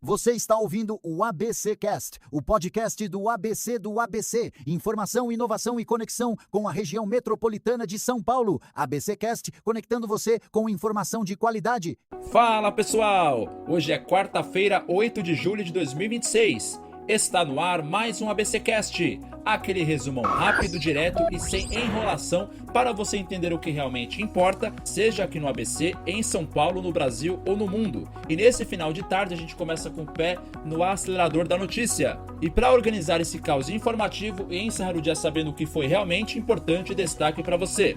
Você está ouvindo o ABC Cast, o podcast do ABC. Informação, inovação e conexão com a região metropolitana de São Paulo. ABC Cast, conectando você com informação de qualidade. Fala pessoal! Hoje é quarta-feira, 8 de julho de 2026. Está no ar mais um ABC Cast, aquele resumão rápido, direto e sem enrolação para você entender o que realmente importa, seja aqui no ABC, em São Paulo, no Brasil ou no mundo. E nesse final de tarde a gente começa com o pé no acelerador da notícia. E para organizar esse caos informativo e encerrar o dia sabendo o que foi realmente importante, destaque para você.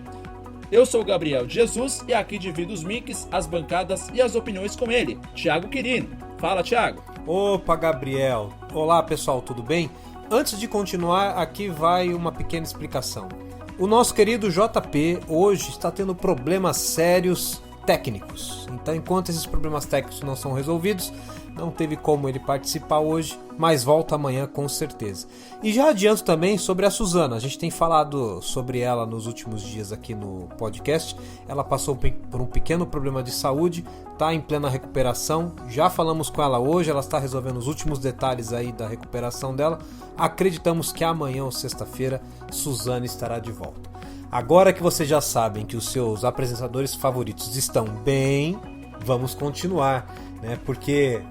Eu sou o Gabriel de Jesus e aqui divido os mix, as bancadas e as opiniões com ele, Thiago Quirino. Fala, Thiago. Opa, Gabriel. Olá, pessoal, tudo bem? Antes de continuar, aqui vai uma pequena explicação. O nosso querido JP hoje está tendo problemas sérios técnicos. Então, enquanto esses problemas técnicos não são resolvidos, não teve como ele participar hoje, mas volta amanhã com certeza. E já adianto também sobre a Suzana. A gente tem falado sobre ela nos últimos dias aqui no podcast. Ela passou por um pequeno problema de saúde, está em plena recuperação. Já falamos com ela hoje, ela está resolvendo os últimos detalhes aí da recuperação dela. Acreditamos que amanhã ou sexta-feira Suzana estará de volta. Agora que vocês já sabem que os seus apresentadores favoritos estão bem, vamos continuar, né? Porque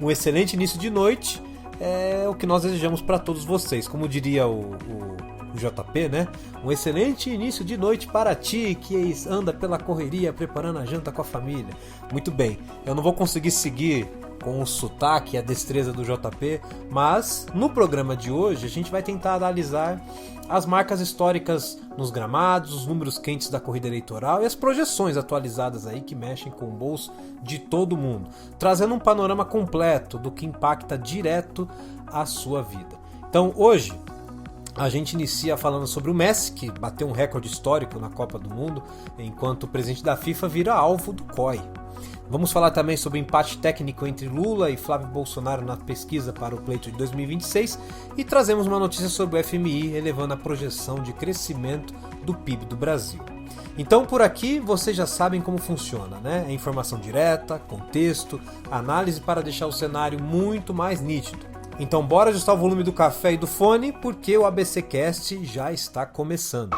um excelente início de noite é o que nós desejamos para todos vocês. Como diria o JP, né? Um excelente início de noite para ti que anda pela correria preparando a janta com a família. Muito bem, eu não vou conseguir seguir com o sotaque e a destreza do JP, mas no programa de hoje a gente vai tentar analisar as marcas históricas nos gramados, os números quentes da corrida eleitoral e as projeções atualizadas aí que mexem com o bolso de todo mundo, trazendo um panorama completo do que impacta direto a sua vida. Então hoje a gente inicia falando sobre o Messi, que bateu um recorde histórico na Copa do Mundo, enquanto o presidente da FIFA vira alvo do COI. Vamos falar também sobre o empate técnico entre Lula e Flávio Bolsonaro na pesquisa para o pleito de 2026 e trazemos uma notícia sobre o FMI elevando a projeção de crescimento do PIB do Brasil. Então por aqui vocês já sabem como funciona, né? É informação direta, contexto, análise para deixar o cenário muito mais nítido. Então bora ajustar o volume do café e do fone porque o ABC Cast já está começando.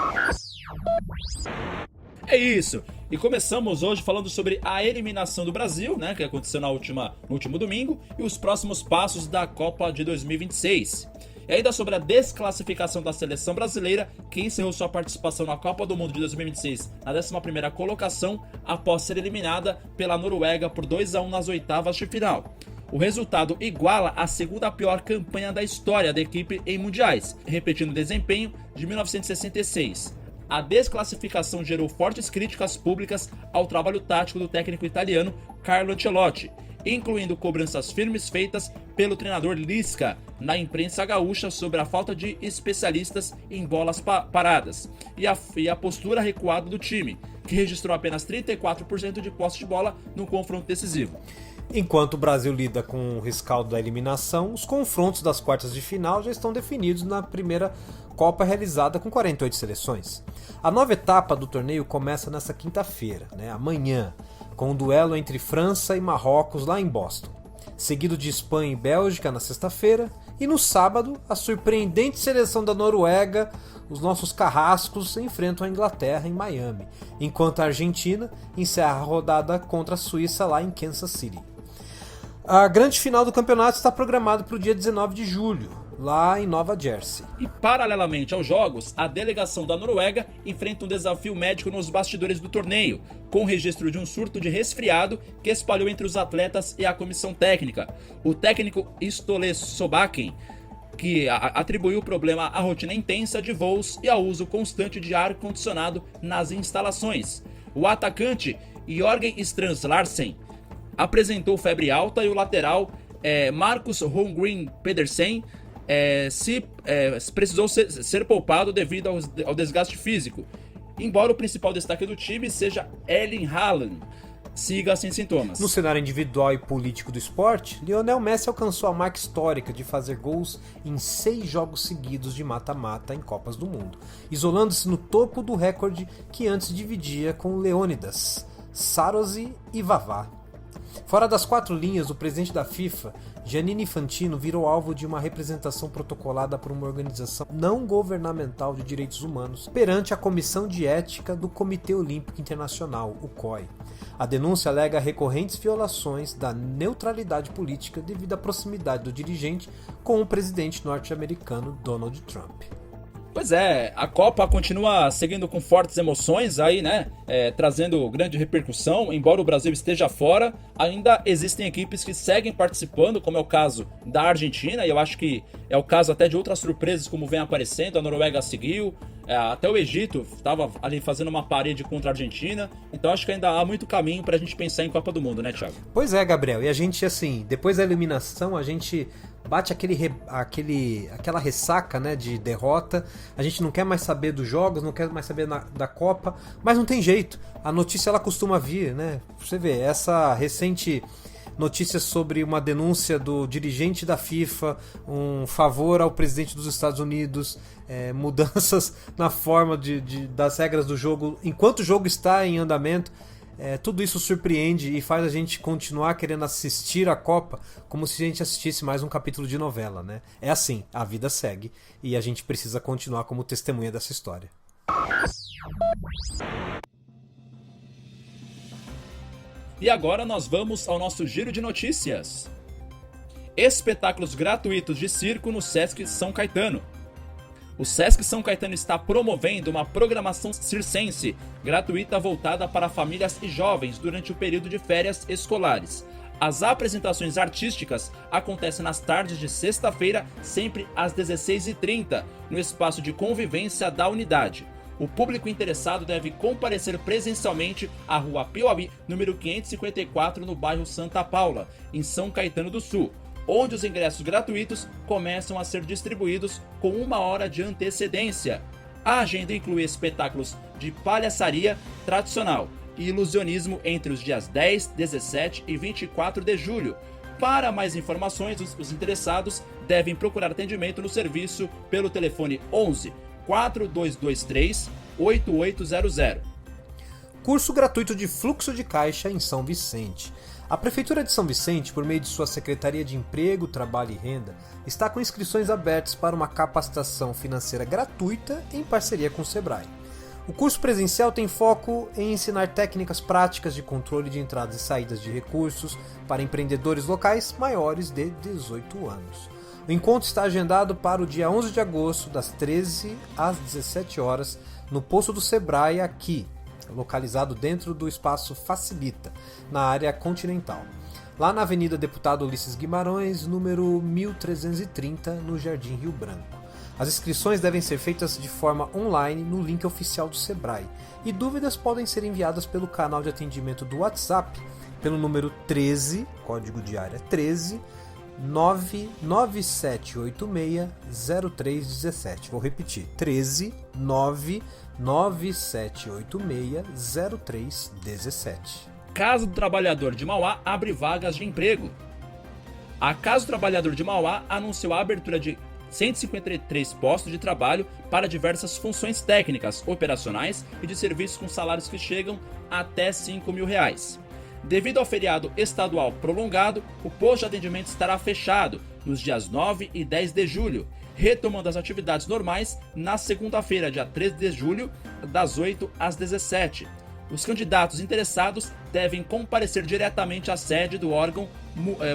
É isso, e começamos hoje falando sobre a eliminação do Brasil, né, que aconteceu no último domingo, e os próximos passos da Copa de 2026. E ainda sobre a desclassificação da seleção brasileira, que encerrou sua participação na Copa do Mundo de 2026 na 11ª colocação, após ser eliminada pela Noruega por 2-1 nas oitavas de final. O resultado iguala a segunda pior campanha da história da equipe em mundiais, repetindo o desempenho de 1966. A desclassificação gerou fortes críticas públicas ao trabalho tático do técnico italiano Carlo Ancelotti, incluindo cobranças firmes feitas pelo treinador Lisca na imprensa gaúcha sobre a falta de especialistas em bolas paradas e a postura recuada do time, que registrou apenas 34% de posse de bola no confronto decisivo. Enquanto o Brasil lida com o rescaldo da eliminação, os confrontos das quartas de final já estão definidos na primeira Copa realizada com 48 seleções. A nova etapa do torneio começa nesta quinta-feira, amanhã, com um duelo entre França e Marrocos lá em Boston, seguido de Espanha e Bélgica na sexta-feira, e no sábado, a surpreendente seleção da Noruega, os nossos carrascos, enfrentam a Inglaterra em Miami, enquanto a Argentina encerra a rodada contra a Suíça lá em Kansas City. A grande final do campeonato está programada para o dia 19 de julho, lá em Nova Jersey. E paralelamente aos jogos, a delegação da Noruega enfrenta um desafio médico nos bastidores do torneio, com o registro de um surto de resfriado que espalhou entre os atletas e a comissão técnica. O técnico Ståle Solbakken, que atribuiu o problema à rotina intensa de voos e ao uso constante de ar-condicionado nas instalações. O atacante Jørgen Strand Larsen apresentou febre alta e o lateral Marcus Holmgren Pedersen precisou ser poupado devido ao desgaste físico, embora o principal destaque do time seja Erling Haaland, siga sem sintomas. No cenário individual e político do esporte, Lionel Messi alcançou a marca histórica de fazer gols em 6 jogos seguidos de mata-mata em Copas do Mundo, isolando-se no topo do recorde que antes dividia com Leônidas, Saros e Vavá. Fora das 4 linhas, o presidente da FIFA, Gianni Infantino, virou alvo de uma representação protocolada por uma organização não governamental de direitos humanos perante a Comissão de Ética do Comitê Olímpico Internacional, o COI. A denúncia alega recorrentes violações da neutralidade política devido à proximidade do dirigente com o presidente norte-americano Donald Trump. Pois é, a Copa continua seguindo com fortes emoções aí, né? Trazendo grande repercussão. Embora o Brasil esteja fora, ainda existem equipes que seguem participando, como é o caso da Argentina, e eu acho que é o caso até de outras surpresas como vem aparecendo. A Noruega seguiu, até o Egito estava ali fazendo uma parede contra a Argentina. Então acho que ainda há muito caminho pra gente pensar em Copa do Mundo, né, Thiago? Pois é, Gabriel, e a gente, assim, depois da eliminação, a gente bate aquela ressaca, né, de derrota. A gente não quer mais saber dos jogos, não quer mais saber da Copa, mas não tem jeito. A notícia ela costuma vir, né? Você vê, essa recente notícia sobre uma denúncia do dirigente da FIFA, um favor ao presidente dos Estados Unidos, mudanças na forma das regras do jogo enquanto o jogo está em andamento. Tudo isso surpreende e faz a gente continuar querendo assistir a Copa como se a gente assistisse mais um capítulo de novela, né? É assim, a vida segue e a gente precisa continuar como testemunha dessa história. E agora nós vamos ao nosso giro de notícias. Espetáculos gratuitos de circo no Sesc São Caetano. O Sesc São Caetano está promovendo uma programação circense gratuita voltada para famílias e jovens durante o período de férias escolares. As apresentações artísticas acontecem nas tardes de sexta-feira, sempre às 16h30, no espaço de convivência da unidade. O público interessado deve comparecer presencialmente à Rua Piauí, número 554, no bairro Santa Paula, em São Caetano do Sul, onde os ingressos gratuitos começam a ser distribuídos com 1 hora de antecedência. A agenda inclui espetáculos de palhaçaria tradicional e ilusionismo entre os dias 10, 17 e 24 de julho. Para mais informações, os interessados devem procurar atendimento no serviço pelo telefone 11 4223 8800. Curso gratuito de fluxo de caixa em São Vicente. A Prefeitura de São Vicente, por meio de sua Secretaria de Emprego, Trabalho e Renda, está com inscrições abertas para uma capacitação financeira gratuita em parceria com o Sebrae. O curso presencial tem foco em ensinar técnicas práticas de controle de entradas e saídas de recursos para empreendedores locais maiores de 18 anos. O encontro está agendado para o dia 11 de agosto, das 13 às 17 horas, no posto do Sebrae aqui, localizado dentro do espaço Facilita, na área continental. Lá na Avenida Deputado Ulisses Guimarães, número 1330, no Jardim Rio Branco. As inscrições devem ser feitas de forma online no link oficial do Sebrae, e dúvidas podem ser enviadas pelo canal de atendimento do WhatsApp, pelo número 13, código de área 13, 997860317. Vou repetir, 13 997860317. Casa do Trabalhador de Mauá abre vagas de emprego. A Casa do Trabalhador de Mauá anunciou a abertura de 153 postos de trabalho para diversas funções técnicas, operacionais e de serviços com salários que chegam até R$5 mil. Devido ao feriado estadual prolongado, o posto de atendimento estará fechado nos dias 9 e 10 de julho, retomando as atividades normais na segunda-feira, dia 13 de julho, das 8 às 17. Os candidatos interessados devem comparecer diretamente à sede do órgão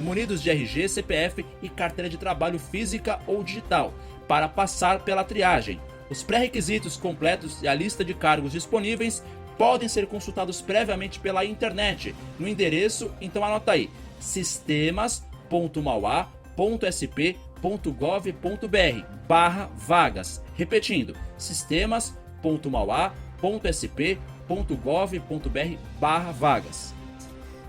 munidos de RG, CPF e carteira de trabalho física ou digital, para passar pela triagem. Os pré-requisitos completos e a lista de cargos disponíveis podem ser consultados previamente pela internet, no endereço, então anota aí, sistemas.mauá.sp.gov.br/vagas. Repetindo, sistemas.mauá.sp.gov.br/vagas.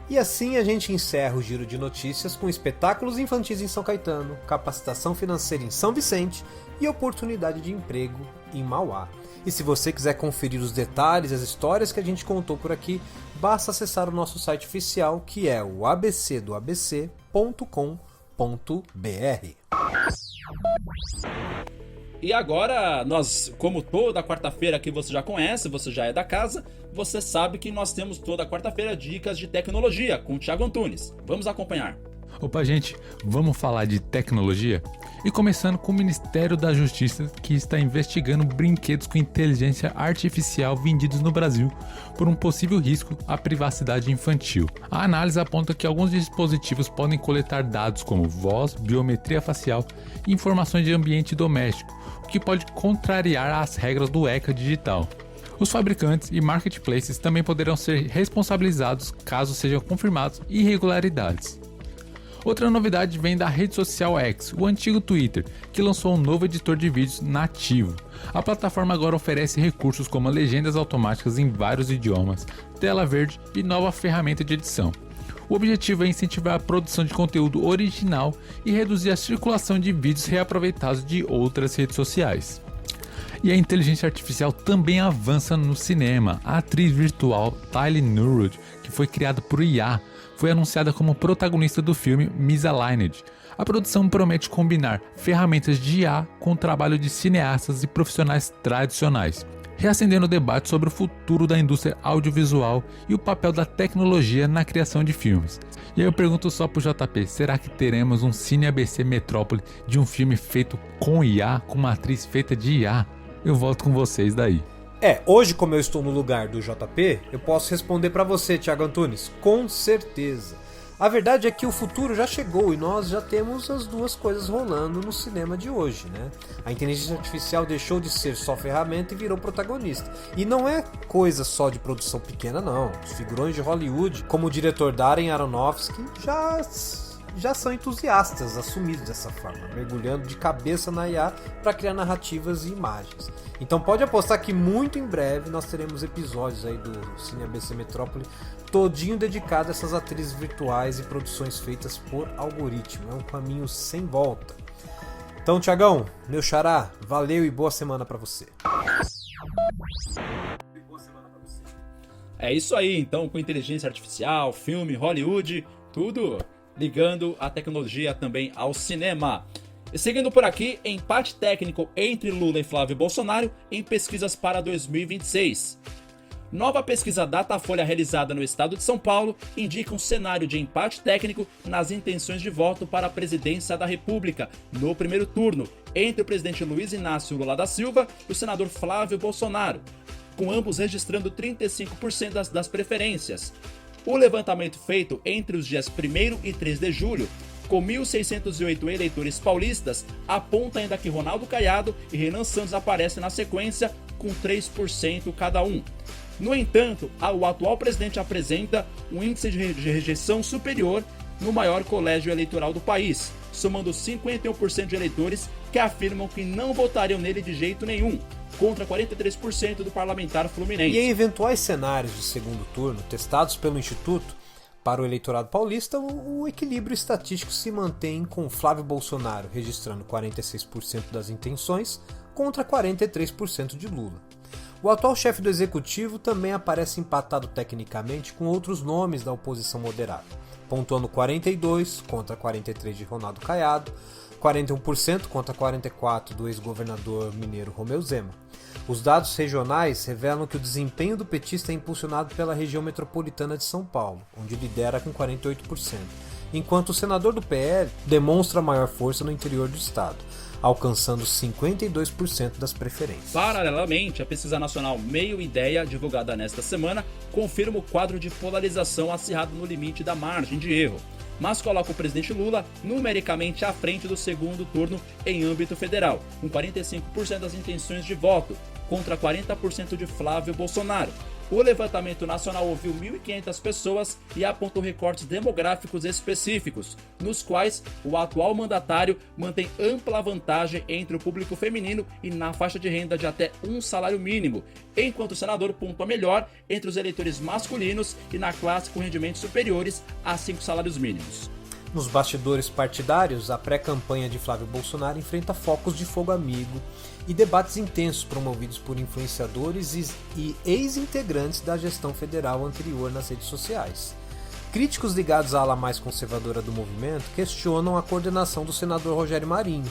E assim a gente encerra o giro de notícias com espetáculos infantis em São Caetano, capacitação financeira em São Vicente e oportunidade de emprego em Mauá. E se você quiser conferir os detalhes, as histórias que a gente contou por aqui, basta acessar o nosso site oficial, que é o abcdoabc.com.br. E agora, nós, como toda quarta-feira que você já conhece, você já é da casa, você sabe que nós temos toda quarta-feira dicas de tecnologia com o Thiago Antunes. Vamos acompanhar. Opa, gente, vamos falar de tecnologia? E começando com o Ministério da Justiça, que está investigando brinquedos com inteligência artificial vendidos no Brasil por um possível risco à privacidade infantil. A análise aponta que alguns dispositivos podem coletar dados como voz, biometria facial e informações de ambiente doméstico, o que pode contrariar as regras do ECA digital. Os fabricantes e marketplaces também poderão ser responsabilizados caso sejam confirmadas irregularidades. Outra novidade vem da rede social X, o antigo Twitter, que lançou um novo editor de vídeos nativo. A plataforma agora oferece recursos como legendas automáticas em vários idiomas, tela verde e nova ferramenta de edição. O objetivo é incentivar a produção de conteúdo original e reduzir a circulação de vídeos reaproveitados de outras redes sociais. E a inteligência artificial também avança no cinema. A atriz virtual Tyler Nurud, que foi criada por IA, foi anunciada como protagonista do filme Misaligned. A produção promete combinar ferramentas de IA com o trabalho de cineastas e profissionais tradicionais, reacendendo o debate sobre o futuro da indústria audiovisual e o papel da tecnologia na criação de filmes. E aí eu pergunto só pro JP, será que teremos um Cine ABC Metrópole de um filme feito com IA, com uma atriz feita de IA? Eu volto com vocês daí. Hoje, como eu estou no lugar do JP, eu posso responder para você, Thiago Antunes, com certeza. A verdade é que o futuro já chegou e nós já temos as duas coisas rolando no cinema de hoje, né? A inteligência artificial deixou de ser só ferramenta e virou protagonista. E não é coisa só de produção pequena, não. Os figurões de Hollywood, como o diretor Darren Aronofsky, já são entusiastas assumidos dessa forma, mergulhando de cabeça na IA para criar narrativas e imagens. Então pode apostar que muito em breve nós teremos episódios aí do Cine ABC Metrópole todinho dedicado a essas atrizes virtuais e produções feitas por algoritmo. É um caminho sem volta. Então, Thiagão, meu xará, valeu e boa semana para você. É isso aí, então, com inteligência artificial, filme, Hollywood, tudo ligando a tecnologia também ao cinema. E seguindo por aqui, empate técnico entre Lula e Flávio Bolsonaro em pesquisas para 2026. Nova pesquisa Datafolha realizada no estado de São Paulo indica um cenário de empate técnico nas intenções de voto para a presidência da República no primeiro turno entre o presidente Luiz Inácio Lula da Silva e o senador Flávio Bolsonaro, com ambos registrando 35% das preferências. O levantamento feito entre os dias 1º e 3 de julho, com 1.608 eleitores paulistas, aponta ainda que Ronaldo Caiado e Renan Santos aparecem na sequência com 3% cada um. No entanto, o atual presidente apresenta um índice de rejeição superior no maior colégio eleitoral do país, somando 51% de eleitores que afirmam que não votariam nele de jeito nenhum, contra 43% do parlamentar fluminense. E em eventuais cenários de segundo turno testados pelo Instituto, para o eleitorado paulista, o equilíbrio estatístico se mantém com Flávio Bolsonaro registrando 46% das intenções contra 43% de Lula. O atual chefe do executivo também aparece empatado tecnicamente com outros nomes da oposição moderada, pontuando 42% contra 43% de Ronaldo Caiado, 41% contra 44% do ex-governador mineiro Romeu Zema. Os dados regionais revelam que o desempenho do petista é impulsionado pela região metropolitana de São Paulo, onde lidera com 48%, enquanto o senador do PL demonstra maior força no interior do estado, alcançando 52% das preferências. Paralelamente, a pesquisa nacional Meio Ideia, divulgada nesta semana, confirma o quadro de polarização acirrado no limite da margem de erro, mas coloca o presidente Lula numericamente à frente do segundo turno em âmbito federal, com 45% das intenções de voto, contra 40% de Flávio Bolsonaro. O levantamento nacional ouviu 1.500 pessoas e apontou recortes demográficos específicos, nos quais o atual mandatário mantém ampla vantagem entre o público feminino e na faixa de renda de até um salário mínimo, enquanto o senador pontua melhor entre os eleitores masculinos e na classe com rendimentos superiores a 5 salários mínimos. Nos bastidores partidários, a pré-campanha de Flávio Bolsonaro enfrenta focos de fogo amigo e debates intensos promovidos por influenciadores e ex-integrantes da gestão federal anterior nas redes sociais. Críticos ligados à ala mais conservadora do movimento questionam a coordenação do senador Rogério Marinho,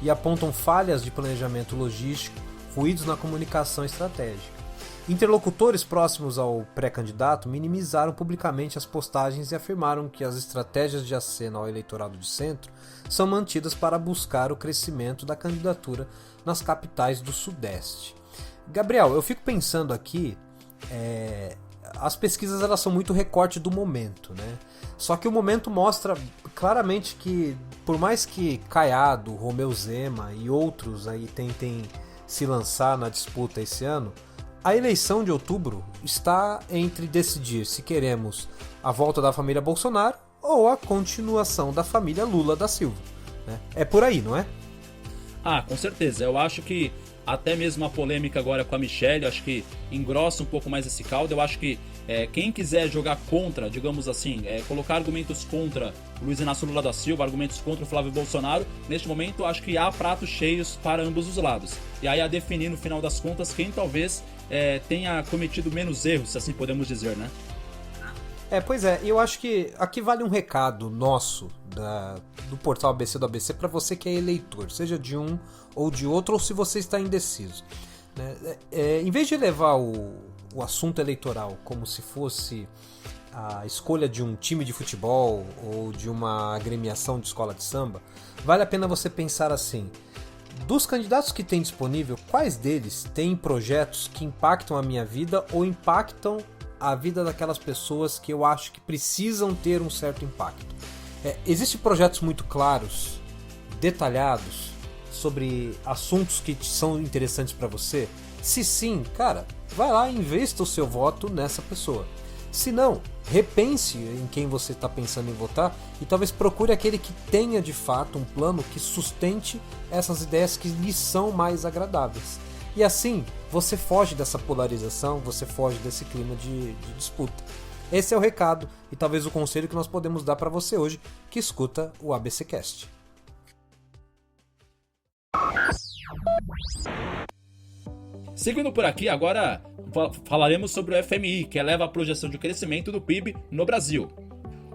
e apontam falhas de planejamento logístico, ruídos na comunicação estratégica. Interlocutores próximos ao pré-candidato minimizaram publicamente as postagens e afirmaram que as estratégias de aceno ao eleitorado de centro são mantidas para buscar o crescimento da candidatura nas capitais do Sudeste. Gabriel, eu fico pensando aqui, as pesquisas elas são muito recorte do momento, né? Só que o momento mostra claramente que, por mais que Caiado, Romeu Zema e outros aí tentem se lançar na disputa esse ano, a eleição de outubro está entre decidir se queremos a volta da família Bolsonaro ou a continuação da família Lula da Silva, né? É por aí, não é? Ah, com certeza. Eu acho que até mesmo a polêmica agora com a Michelle, acho que engrossa um pouco mais esse caldo. Eu acho que quem quiser jogar contra, digamos assim, colocar argumentos contra o Luiz Inácio Lula da Silva, argumentos contra o Flávio Bolsonaro, neste momento acho que há pratos cheios para ambos os lados. E aí a definir no final das contas quem talvez tenha cometido menos erros, se assim podemos dizer, né? Pois é, eu acho que aqui vale um recado nosso do portal ABC do ABC para você que é eleitor, seja de um ou de outro, ou se você está indeciso, né? Em vez de levar o assunto eleitoral como se fosse a escolha de um time de futebol ou de uma agremiação de escola de samba, vale a pena você pensar assim: dos candidatos que tem disponível, quais deles têm projetos que impactam a minha vida ou impactam a vida daquelas pessoas que eu acho que precisam ter um certo impacto? Existem projetos muito claros, detalhados, sobre assuntos que são interessantes para você? Se sim, cara, vai lá e investa o seu voto nessa pessoa. Se não, repense em quem você está pensando em votar e talvez procure aquele que tenha de fato um plano que sustente essas ideias que lhe são mais agradáveis. E assim, você foge dessa polarização, você foge desse clima de disputa. Esse é o recado e talvez o conselho que nós podemos dar para você hoje que escuta o ABCcast. Seguindo por aqui, agora falaremos sobre o FMI, que eleva a projeção de crescimento do PIB no Brasil.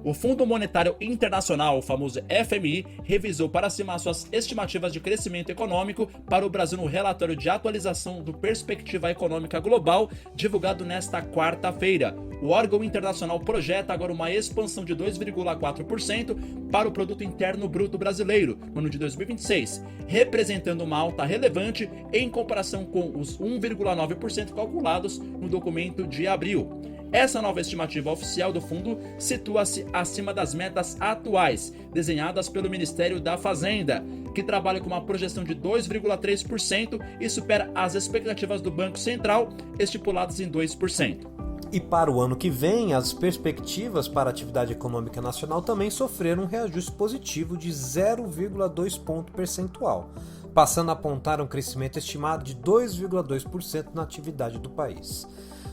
O Fundo Monetário Internacional, o famoso FMI, revisou para cima suas estimativas de crescimento econômico para o Brasil no relatório de atualização do Perspectiva Econômica Global, divulgado nesta quarta-feira. O órgão internacional projeta agora uma expansão de 2,4% para o Produto Interno Bruto Brasileiro no ano de 2026, representando uma alta relevante em comparação com os 1,9% calculados no documento de abril. Essa nova estimativa oficial do fundo situa-se acima das metas atuais, desenhadas pelo Ministério da Fazenda, que trabalha com uma projeção de 2,3% e supera as expectativas do Banco Central, estipuladas em 2%. E para o ano que vem, as perspectivas para a atividade econômica nacional também sofreram um reajuste positivo de 0,2 ponto percentual, passando a apontar um crescimento estimado de 2,2% na atividade do país.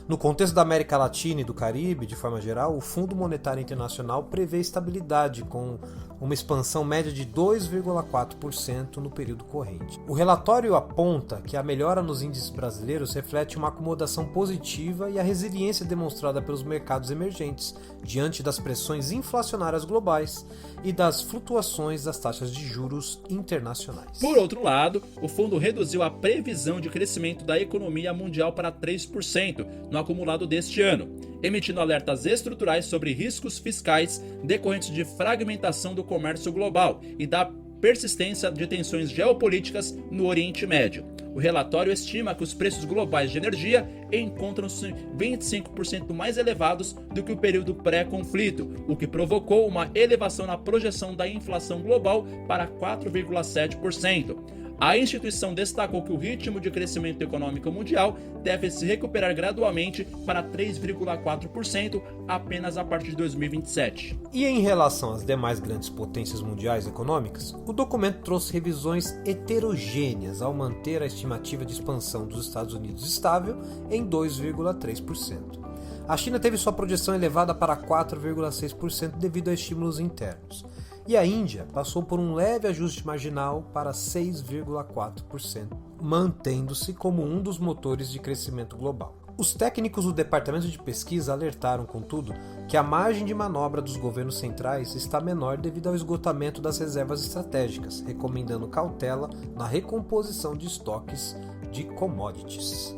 No contexto da América Latina e do Caribe, de forma geral, o Fundo Monetário Internacional prevê estabilidade com uma expansão média de 2,4% no período corrente. O relatório aponta que a melhora nos índices brasileiros reflete uma acomodação positiva e a resiliência demonstrada pelos mercados emergentes diante das pressões inflacionárias globais e das flutuações das taxas de juros internacionais. Por outro lado, o fundo reduziu a previsão de crescimento da economia mundial para 3% no acumulado deste ano, emitindo alertas estruturais sobre riscos fiscais decorrentes de fragmentação do comércio global e da persistência de tensões geopolíticas no Oriente Médio. O relatório estima que os preços globais de energia encontram-se 25% mais elevados do que o período pré-conflito, o que provocou uma elevação na projeção da inflação global para 4,7%. A instituição destacou que o ritmo de crescimento econômico mundial deve se recuperar gradualmente para 3,4% apenas a partir de 2027. E em relação às demais grandes potências mundiais econômicas, o documento trouxe revisões heterogêneas ao manter a estimativa de expansão dos Estados Unidos estável em 2,3%. A China teve sua projeção elevada para 4,6% devido a estímulos internos. E a Índia passou por um leve ajuste marginal para 6,4%, mantendo-se como um dos motores de crescimento global. Os técnicos do Departamento de Pesquisa alertaram, contudo, que a margem de manobra dos governos centrais está menor devido ao esgotamento das reservas estratégicas, recomendando cautela na recomposição de estoques de commodities.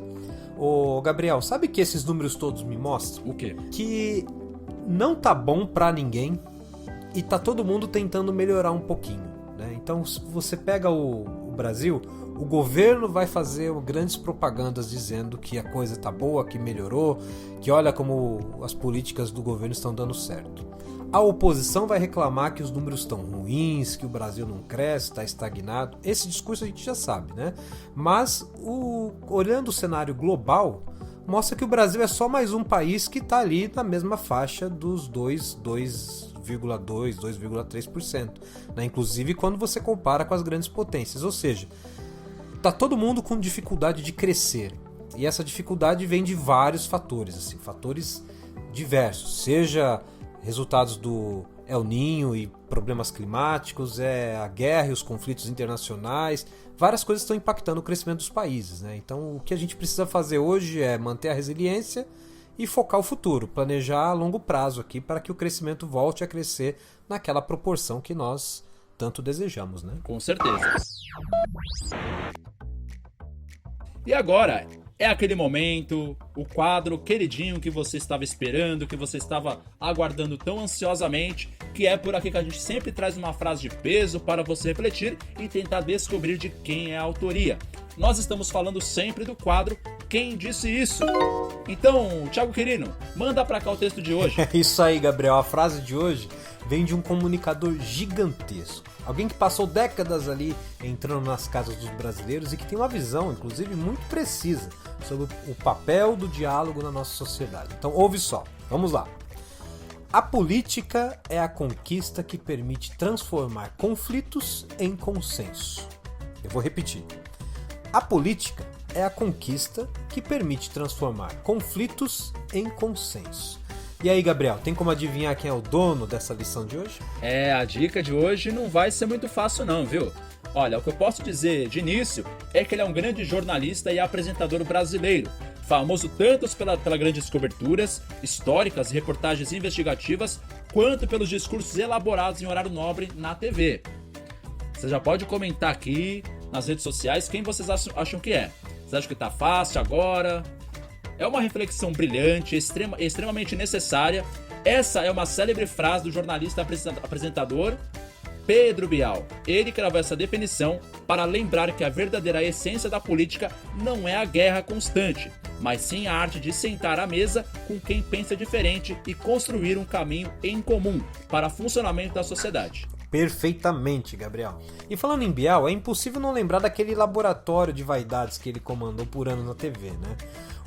Ô Gabriel, sabe que esses números todos me mostram? O quê? Que não tá bom pra ninguém e tá todo mundo tentando melhorar um pouquinho, né? Então, se você pega o Brasil, o governo vai fazer grandes propagandas dizendo que a coisa tá boa, que melhorou, que olha como as políticas do governo estão dando certo. A oposição vai reclamar que os números estão ruins, que o Brasil não cresce, está estagnado. Esse discurso a gente já sabe, né? Mas, olhando o cenário global, mostra que o Brasil é só mais um país que está ali na mesma faixa dos 2,2%, 2,3%. Né? Inclusive quando você compara com as grandes potências. Ou seja, está todo mundo com dificuldade de crescer. E essa dificuldade vem de vários fatores, assim, fatores diversos. Seja resultados do El Niño e problemas climáticos, a guerra e os conflitos internacionais, várias coisas estão impactando o crescimento dos países, né? Então o que a gente precisa fazer hoje é manter a resiliência e focar o futuro, planejar a longo prazo aqui para que o crescimento volte a crescer naquela proporção que nós tanto desejamos, né? Com certeza. E agora, é aquele momento, o quadro queridinho que você estava esperando, que você estava aguardando tão ansiosamente, que é por aqui que a gente sempre traz uma frase de peso para você refletir e tentar descobrir de quem é a autoria. Nós estamos falando sempre do quadro Quem Disse Isso? Então, Thiago Quirino, manda pra cá o texto de hoje. É isso aí, Gabriel. A frase de hoje vem de um comunicador gigantesco. Alguém que passou décadas ali entrando nas casas dos brasileiros e que tem uma visão, inclusive, muito precisa sobre o papel do diálogo na nossa sociedade. Então, ouve só. Vamos lá. A política é a conquista que permite transformar conflitos em consenso. Eu vou repetir. A política é a conquista que permite transformar conflitos em consenso. E aí, Gabriel, tem como adivinhar quem é o dono dessa lição de hoje? A dica de hoje não vai ser muito fácil não, viu? Olha, o que eu posso dizer de início é que ele é um grande jornalista e apresentador brasileiro, famoso tanto pelas grandes coberturas históricas e reportagens investigativas, quanto pelos discursos elaborados em horário nobre na TV. Você já pode comentar aqui nas redes sociais quem vocês acham que é. Vocês acham que tá fácil agora? É uma reflexão brilhante, extremamente necessária. Essa é uma célebre frase do jornalista apresentador Pedro Bial. Ele cravou essa definição para lembrar que a verdadeira essência da política não é a guerra constante, mas sim a arte de sentar à mesa com quem pensa diferente e construir um caminho em comum para o funcionamento da sociedade. Perfeitamente, Gabriel. E falando em Bial, é impossível não lembrar daquele laboratório de vaidades que ele comandou por anos na TV, né?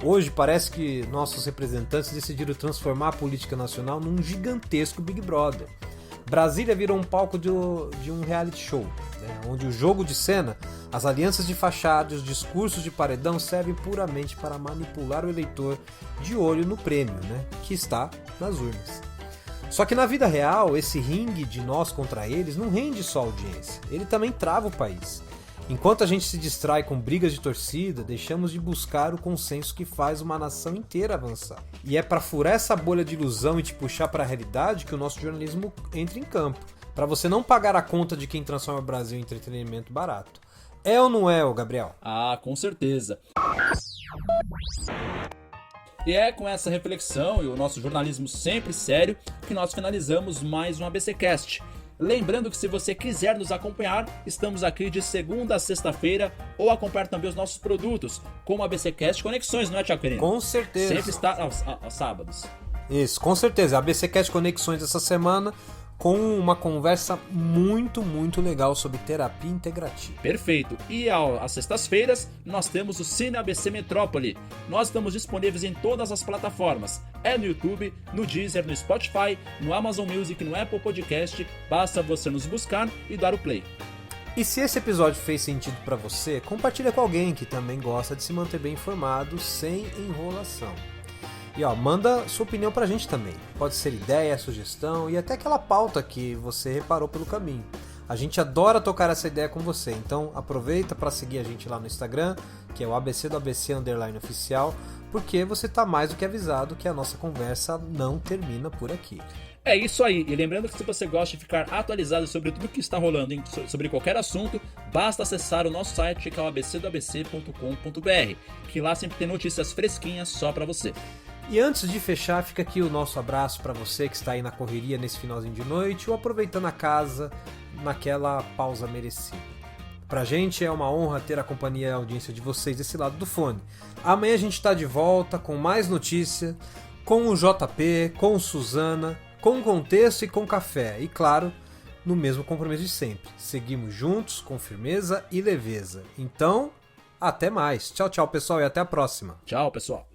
Hoje parece que nossos representantes decidiram transformar a política nacional num gigantesco Big Brother. Brasília virou um palco de um reality show, né? Onde o jogo de cena, as alianças de fachada e os discursos de paredão servem puramente para manipular o eleitor de olho no prêmio, né? Que está nas urnas. Só que na vida real, esse ringue de nós contra eles não rende só audiência, ele também trava o país. Enquanto a gente se distrai com brigas de torcida, deixamos de buscar o consenso que faz uma nação inteira avançar. E é para furar essa bolha de ilusão e te puxar para a realidade que o nosso jornalismo entra em campo. Para você não pagar a conta de quem transforma o Brasil em entretenimento barato. É ou não é, Gabriel? Ah, com certeza. E é com essa reflexão e o nosso jornalismo sempre sério que nós finalizamos mais um ABCcast. Lembrando que se você quiser nos acompanhar, estamos aqui de segunda a sexta-feira ou acompanhar também os nossos produtos, como o ABCcast Conexões, não é, Thiago Quirino? Com certeza. Sempre está aos sábados. Isso, com certeza. A ABCcast Conexões essa semana com uma conversa muito, muito legal sobre terapia integrativa. Perfeito. E às sextas-feiras nós temos o Cine ABC Metrópole. Nós estamos disponíveis em todas as plataformas. É no YouTube, no Deezer, no Spotify, no Amazon Music, no Apple Podcast. Basta você nos buscar e dar o play. E se esse episódio fez sentido para você, compartilha com alguém que também gosta de se manter bem informado sem enrolação. E manda sua opinião pra gente também. Pode ser ideia, sugestão e até aquela pauta que você reparou pelo caminho. A gente adora tocar essa ideia com você, então aproveita para seguir a gente lá no Instagram, que é o ABC do ABC _oficial, porque você está mais do que avisado que a nossa conversa não termina por aqui. É isso aí, e lembrando que se você gosta de ficar atualizado sobre tudo que está rolando sobre qualquer assunto, basta acessar o nosso site, que é o abcdoabc.com.br, que lá sempre tem notícias fresquinhas só para você. E antes de fechar, fica aqui o nosso abraço para você que está aí na correria nesse finalzinho de noite ou aproveitando a casa naquela pausa merecida. Pra gente é uma honra ter a companhia e a audiência de vocês desse lado do fone. Amanhã a gente está de volta com mais notícia, com o JP, com Suzana, com contexto e com café. E claro, no mesmo compromisso de sempre. Seguimos juntos, com firmeza e leveza. Então, até mais. Tchau, tchau, pessoal, e até a próxima. Tchau, pessoal.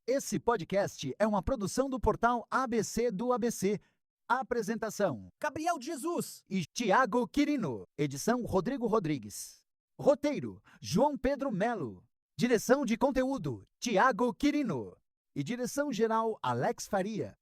Esse podcast é uma produção do portal ABC do ABC. Apresentação: Gabriel Jesus e Tiago Quirino. Edição: Rodrigo Rodrigues. Roteiro: João Pedro Melo. Direção de conteúdo: Tiago Quirino. E direção geral: Alex Faria.